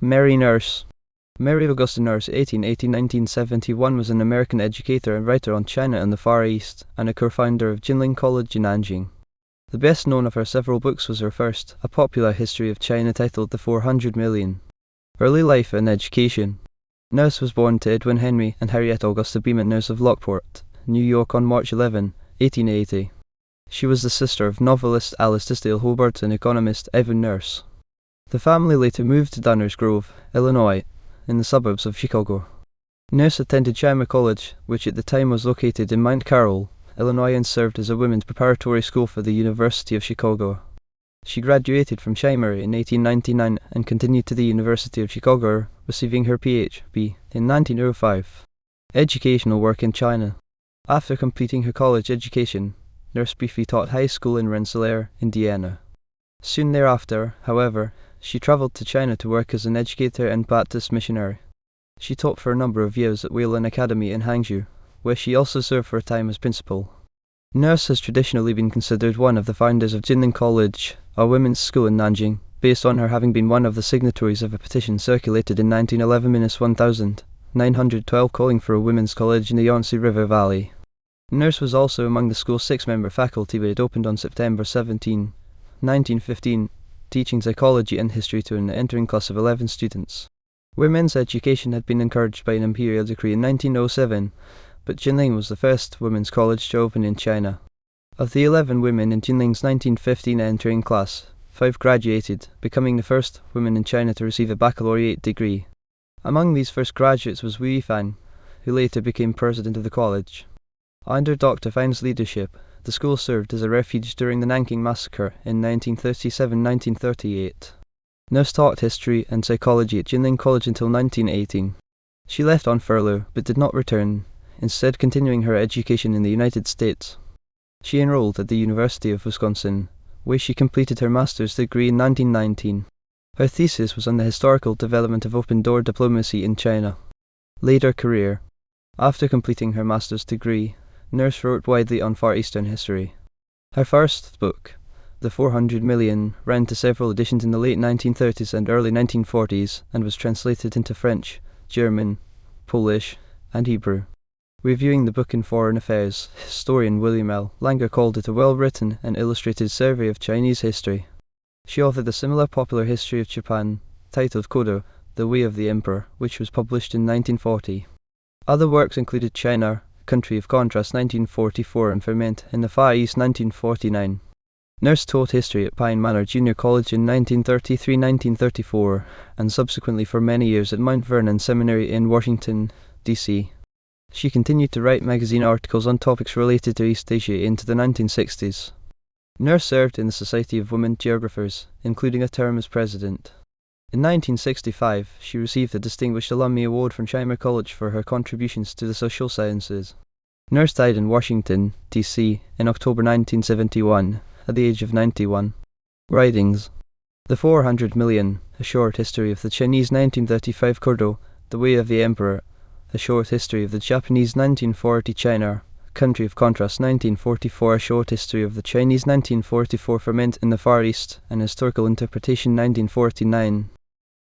Mary Nurse. Mary Augusta Nourse, 1880–1971, was an American educator and writer on China and the Far East, and a co-founder of Jinling College in Nanjing. The best known of her several books was her first, a popular history of China titled The 400 Million. Early life and education. Nurse was born to Edwin Henry and Harriet Augusta Beeman Nurse of Lockport, New York on March 11, 1880. She was the sister of novelist Alice Tisdale Hobart and economist Evan Nurse. The family later moved to Downers Grove, Illinois, in the suburbs of Chicago. Nurse attended Jinling College, which at the time was located in Mount Carroll, Illinois, and served as a women's preparatory school for the University of Chicago. She graduated from Jinling in 1899 and continued to the University of Chicago, receiving her Ph.B. in 1905. Educational work in China. After completing her college education, Nurse briefly taught high school in Rensselaer, Indiana. Soon thereafter, however, she travelled to China to work as an educator and Baptist missionary. She taught for a number of years at Wayland Academy in Hangzhou, where she also served for a time as principal. Nurse has traditionally been considered one of the founders of Jinling College, a women's school in Nanjing, based on her having been one of the signatories of a petition circulated in 1911-1912 calling for a women's college in the Yangtze River Valley. Nurse was also among the school's 6-member faculty when it opened on September 17, 1915, teaching psychology and history to an entering class of 11 students. Women's education had been encouraged by an imperial decree in 1907, but Jinling was the first women's college to open in China. Of the 11 women in Jinling's 1915 entering class, 5 graduated, becoming the first women in China to receive a baccalaureate degree. Among these first graduates was Wu Yifan, who later became president of the college. Under Dr. Fan's leadership, the school served as a refuge during the Nanjing massacre in 1937–1938. Nurse taught history and psychology at Jinling College until 1918. She left on furlough but did not return, instead continuing her education in the United States. She enrolled at the University of Wisconsin, where she completed her master's degree in 1919. Her thesis was on the historical development of open-door diplomacy in China. Later career. After completing her master's degree, Nurse wrote widely on Far Eastern history. Her first book, The 400 Million, ran to several editions in the late 1930s and early 1940s and was translated into French, German, Polish, and Hebrew. Reviewing the book in Foreign Affairs, historian William L. Langer called it a well-written and illustrated survey of Chinese history. She authored a similar popular history of Japan, titled Kodo, The Way of the Emperor, which was published in 1940. Other works included China, Country of Contrast 1944 and Ferment in the Far East 1949. Nurse taught history at Pine Manor Junior College in 1933–1934 and subsequently for many years at Mount Vernon Seminary in Washington, D.C. She continued to write magazine articles on topics related to East Asia into the 1960s. Nurse served in the Society of Women Geographers, including a term as president. In 1965, she received a Distinguished Alumni Award from Jinling College for her contributions to the social sciences. Nurse died in Washington, D.C. in October 1971, at the age of 91. Writings. The 400 Million, A Short History of the Chinese 1935 Kodo, The Way of the Emperor, A Short History of the Japanese 1940 China, Country of Contrast 1944, A Short History of the Chinese 1944 Ferment in the Far East, An Historical Interpretation 1949.